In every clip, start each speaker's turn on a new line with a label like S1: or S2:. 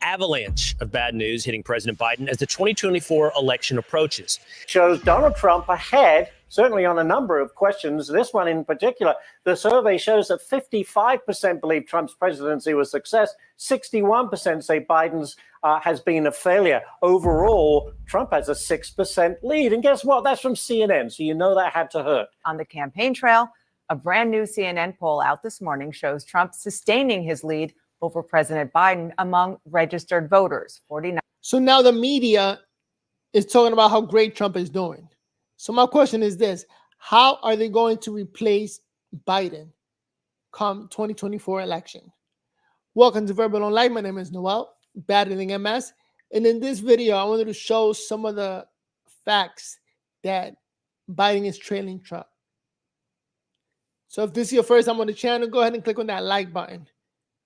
S1: avalanche of bad news hitting President Biden as the 2024 election approaches.
S2: Shows Donald Trump ahead, certainly on a number of questions. This one in particular, the survey shows that 55% believe Trump's presidency was a success. 61% say Biden's has been a failure. Overall, Trump has a 6% lead. And guess what? That's from CNN, so you know that had to hurt.
S3: On the campaign trail, a brand new CNN poll out this morning shows Trump sustaining his lead over President Biden among registered voters, 49.
S4: So now the media is talking about how great Trump is doing. So my question is this: how are they going to replace Biden come 2024 election? Welcome to Verbal Online. My name is Noel, battling MS. And in this video, I wanted to show some of the facts that Biden is trailing Trump. So if this is your first time on the channel, go ahead and click on that like button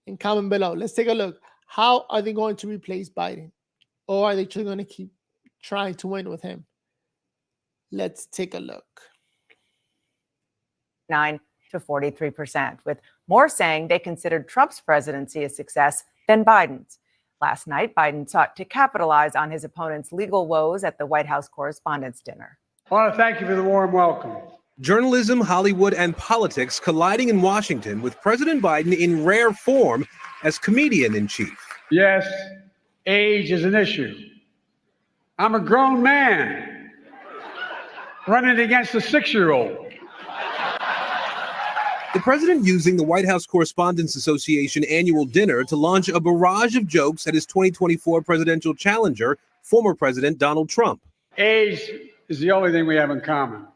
S4: and comment below. Let's take a look. How are they going to replace Biden? Or are they just going to keep trying to win with him? Let's take a look.
S3: 9 to 43%, with more saying they considered Trump's presidency a success than Biden's. Last night, Biden sought to capitalize on his opponent's legal woes at the White House Correspondents' Dinner.
S5: I want to thank you for the warm welcome.
S6: Journalism, Hollywood, and politics colliding in Washington with President Biden in rare form as comedian-in-chief.
S5: Yes, age is an issue. I'm a grown man running against a 6-year-old.
S6: The president using the White House Correspondents Association annual dinner to launch a barrage of jokes at his 2024 presidential challenger, former President Donald Trump.
S5: Age is the only thing we have in common.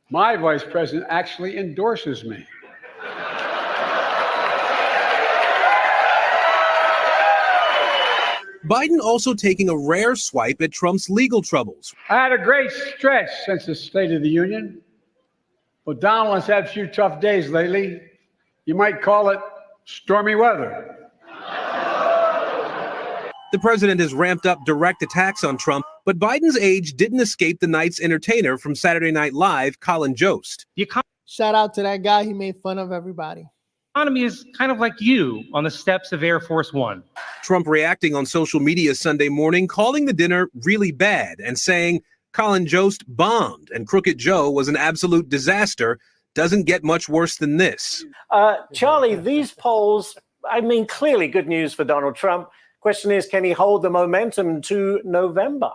S5: My vice president actually endorses me.
S6: Biden also taking a rare swipe at Trump's legal troubles.
S5: I had a great stretch since the State of the Union, but Donald has had a few tough days lately. You might call it stormy weather.
S6: The president has ramped up direct attacks on Trump, but Biden's age didn't escape the night's entertainer from Saturday Night Live, Colin Jost.
S4: Shout out to that guy. He made fun of everybody.
S7: Economy is kind of like you on the steps of Air Force One.
S6: Trump reacting on social media Sunday morning, calling the dinner really bad and saying Colin Jost bombed and Crooked Joe was an absolute disaster. Doesn't get much worse than this.
S2: Charlie, these polls, I mean, clearly good news for Donald Trump. Question is, can he hold the momentum to November?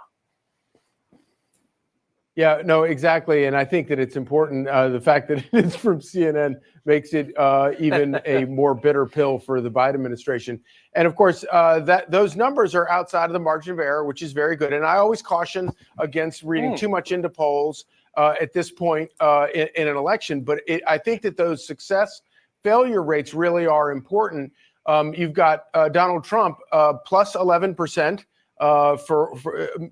S8: Yeah, no, exactly. And I think that it's important. The fact that it's from CNN makes it even a more bitter pill for the Biden administration. And of course, that those numbers are outside of the margin of error, which is very good. And I always caution against reading too much into polls at this point in an election. But I think that those success failure rates really are important. You've got Donald Trump plus 11%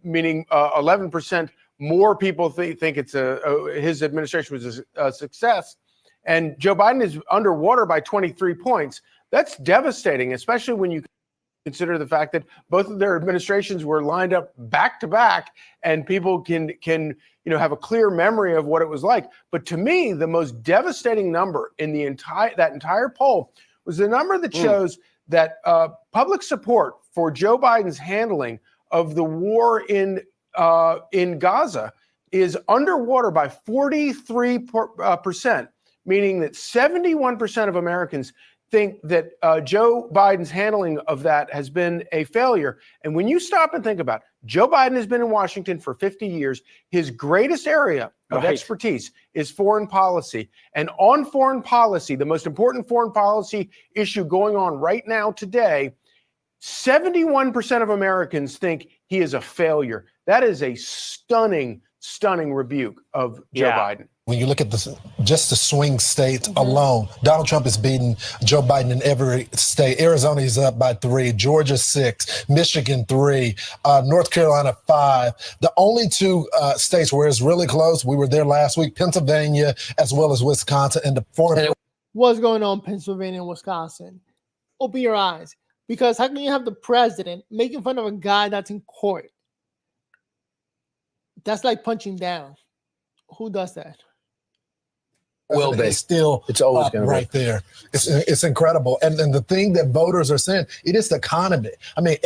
S8: meaning 11% more people think it's his administration was a success, and Joe Biden is underwater by 23 points. That's devastating, especially when you consider the fact that both of their administrations were lined up back to back, and people can have a clear memory of what it was like. But to me, the most devastating number in the entire poll was the number that shows that public support for Joe Biden's handling of the war in Gaza is underwater by 43%, meaning that 71% of Americans think that Joe Biden's handling of that has been a failure. And when you stop and think about it, Joe Biden has been in Washington for 50 years. His greatest area of expertise is foreign policy. And on foreign policy, the most important foreign policy issue going on right now today, 71% of Americans think he is a failure. That is a stunning rebuke of Joe Biden.
S9: When you look at just the swing states alone, Donald Trump is beating Joe Biden in every state. Arizona is up by 3, Georgia 6, Michigan 3, North Carolina 5. The only two states where it's really close, we were there last week, Pennsylvania as well as Wisconsin. And
S4: What's going on in Pennsylvania and Wisconsin? Open your eyes. Because how can you have the president making fun of a guy that's in court? That's like punching down. Who does that?
S10: Will be.
S9: It's still
S10: It's always
S9: up
S10: going to
S9: right there. It's incredible. And the thing that voters are saying, it is the economy. I mean,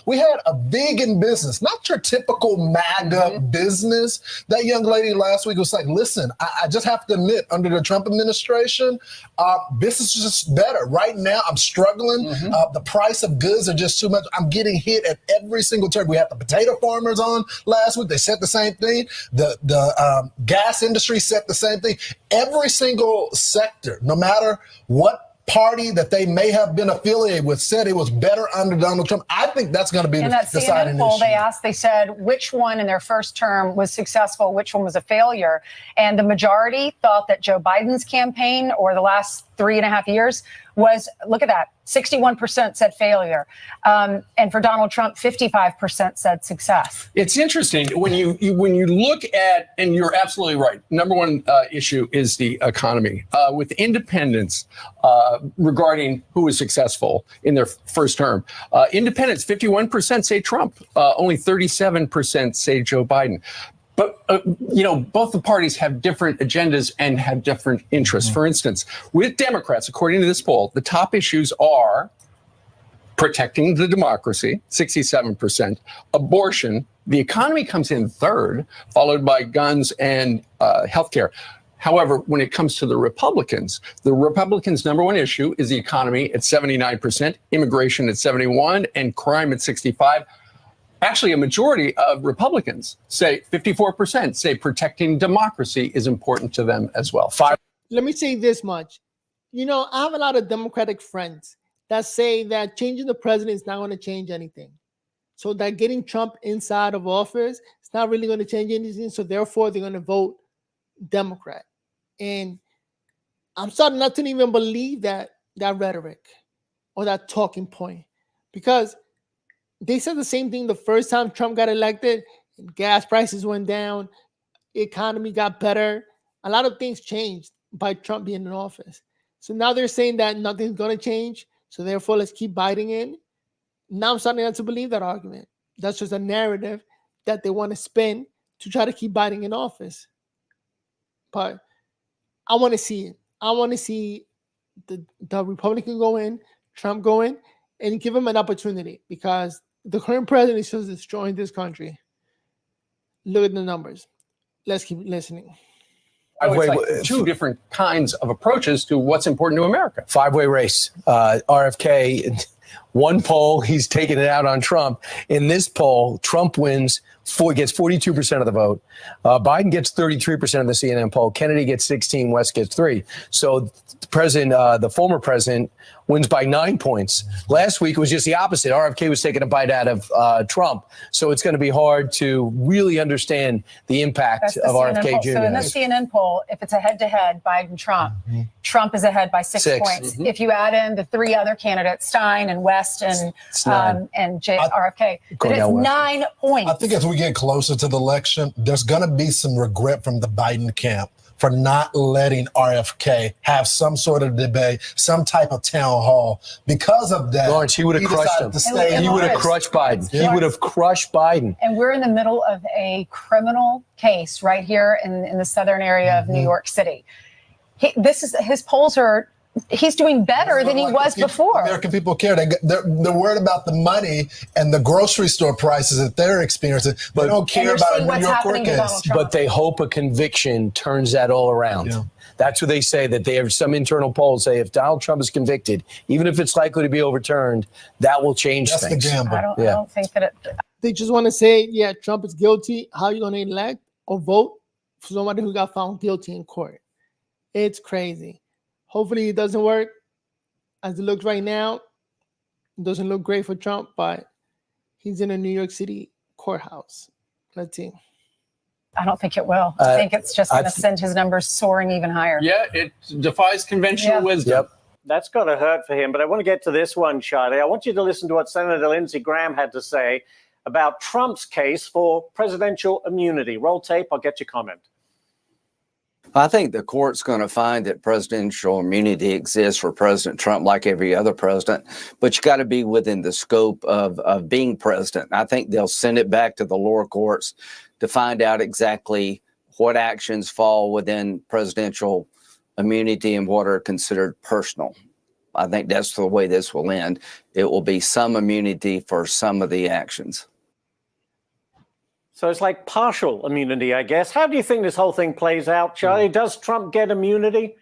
S9: we had a vegan business, not your typical MAGA business. That young lady last week was like, listen, I just have to admit, under the Trump administration, business is just better. Right now, I'm struggling. The price of goods are just too much. I'm getting hit at every single turn. We had the potato farmers on last week. They said the same thing. The gas industry said the same thing. Every single sector, no matter what party that they may have been affiliated with, said it was better under Donald Trump. I think that's going to be
S11: in
S9: the
S11: that
S9: deciding
S11: CNN poll,
S9: issue.
S11: they said which one in their first term was successful, which one was a failure. And the majority thought that Joe Biden's campaign, or the last 3.5 years, was, look at that, 61% said failure. And for Donald Trump, 55% said success.
S12: It's interesting when you look at, and you're absolutely right. Number one issue is the economy. With independents regarding who was successul in their first term, independents, 51% say Trump, only 37% say Joe Biden. But, both the parties have different agendas and have different interests. For instance, with Democrats, according to this poll, the top issues are protecting the democracy, 67%, abortion, the economy comes in third, followed by guns and healthcare. However, when it comes to the Republicans' number one issue is the economy at 79%, immigration at 71%, and crime at 65%. Actually, a majority of Republicans, 54%, say protecting democracy is important to them as well.
S4: Let me say this much. I have a lot of Democratic friends that say that changing the president is not going to change anything. So that getting Trump inside of office is not really going to change anything. So therefore, they're going to vote Democrat. And I'm starting not to even believe that rhetoric or that talking point, because they said the same thing the first time Trump got elected. Gas prices went down, economy got better. A lot of things changed by Trump being in office. So now they're saying that nothing's going to change. So therefore, let's keep biting in. Now I'm starting not to believe that argument. That's just a narrative that they want to spin to try to keep Biden in office. But I want to see it. I want to see the Republican go in, Trump go in, and give him an opportunity, because the current president is just destroying this country. Look at the numbers. Let's keep listening.
S12: Two different kinds of approaches to what's important to America.
S10: Five-way race. RFK, one poll, he's taking it out on Trump. In this poll, Trump wins, gets 42% of the vote. Biden gets 33% of the CNN poll. Kennedy gets 16, West gets 3. So the former president wins by 9 points. Last week it was just the opposite. RFK was taking a bite out of Trump. So it's going to be hard to really understand the impact of RFK Jr.
S11: So in the CNN poll, if it's a head-to-head Biden-Trump, Trump is ahead by 6 points. If you add in the 3 other candidates, Stein and West and RFK, but it's 9 points.
S9: I think as we get closer to the election, there's going to be some regret from the Biden camp for not letting RFK have some sort of debate, some type of town hall. Because of that,
S10: Lawrence, he would have crushed him. He would have crushed Biden. He would have crushed Biden.
S11: And we're in the middle of a criminal case right here in the southern area of New York City. His polls are. He's doing better than he was before.
S9: American people care. They're worried about the money and the grocery store prices that they're experiencing. But they don't care about a New York court case.
S10: But they hope a conviction turns that all around. Yeah. That's what they say, that they have some internal polls say if Donald Trump is convicted, even if it's likely to be overturned, that will change things.
S9: That's the gamble.
S11: I don't think that
S4: they just want to say, yeah, Trump is guilty. How are you going to elect or vote for somebody who got found guilty in court? It's crazy. Hopefully it doesn't work. As it looks right now, it doesn't look great for Trump, but he's in a New York City courthouse. Let's see.
S11: I don't think it will. I think it's just going to send his numbers soaring even higher.
S12: Yeah, it defies conventional wisdom.
S10: Yep.
S2: That's got to hurt for him. But I want to get to this one, Charlie. I want you to listen to what Senator Lindsey Graham had to say about Trump's case for presidential immunity. Roll tape. I'll get your comment.
S13: I think the court's going to find that presidential immunity exists for President Trump like every other president, but you got to be within the scope of being president. I think they'll send it back to the lower courts to find out exactly what actions fall within presidential immunity and what are considered personal. I think that's the way this will end. It will be some immunity for some of the actions.
S2: So it's like partial immunity, I guess. How do you think this whole thing plays out, Charlie? Does Trump get immunity?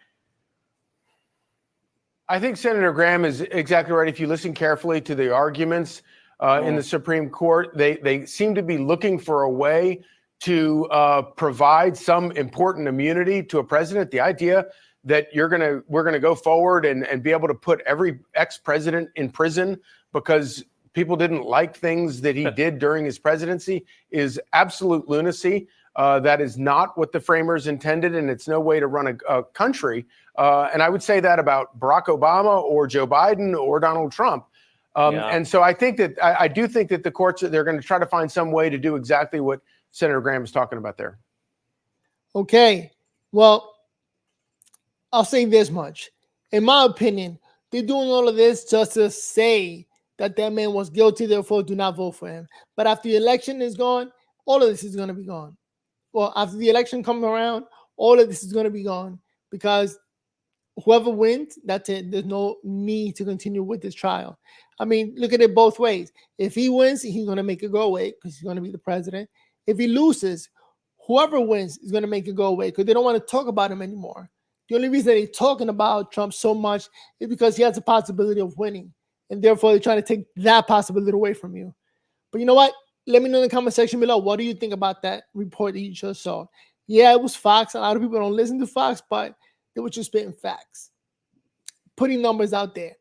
S8: I think Senator Graham is exactly right. If you listen carefully to the arguments in the Supreme Court, they seem to be looking for a way to provide some important immunity to a president. The idea that we're gonna go forward and be able to put every ex-president in prison because people didn't like things that he did during his presidency is absolute lunacy. That is not what the framers intended, and it's no way to run a country. And I would say that about Barack Obama or Joe Biden or Donald Trump. And so I think that I do think that the courts, they're going to try to find some way to do exactly what Senator Graham is talking about there.
S4: Okay. Well, I'll say this much. In my opinion, they're doing all of this just to say that that man was guilty, therefore do not vote for him. But after the election is gone, all of this is going to be gone. Well, after the election comes around, all of this is going to be gone because whoever wins, that's it. There's no need to continue with this trial. I mean, look at it both ways. If he wins, he's going to make it go away because he's going to be the president. If he loses, whoever wins is going to make it go away because they don't want to talk about him anymore. The only reason they're talking about Trump so much is because he has a possibility of winning. And therefore, they're trying to take that possibility away from you. But you know what? Let me know in the comment section below. What do you think about that report that you just saw? Yeah, it was Fox. A lot of people don't listen to Fox, but they were just spitting facts, putting numbers out there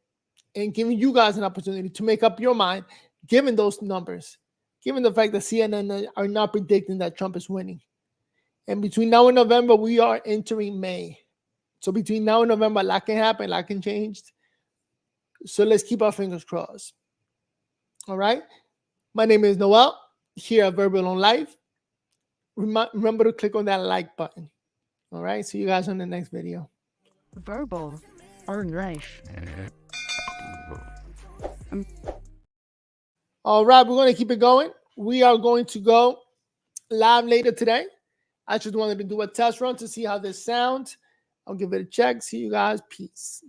S4: and giving you guys an opportunity to make up your mind, given those numbers, given the fact that CNN are not predicting that Trump is winning. And between now and November, we are entering May. So between now and November, a lot can happen, a lot can change. So let's keep our fingers crossed. All right. My name is Noel here at Verbal on Life. Remember to click on that like button. All right. See you guys on the next video.
S14: Verbal on Life.
S4: All right. We're going to keep it going. We are going to go live later today. I just wanted to do a test run to see how this sounds. I'll give it a check. See you guys. Peace.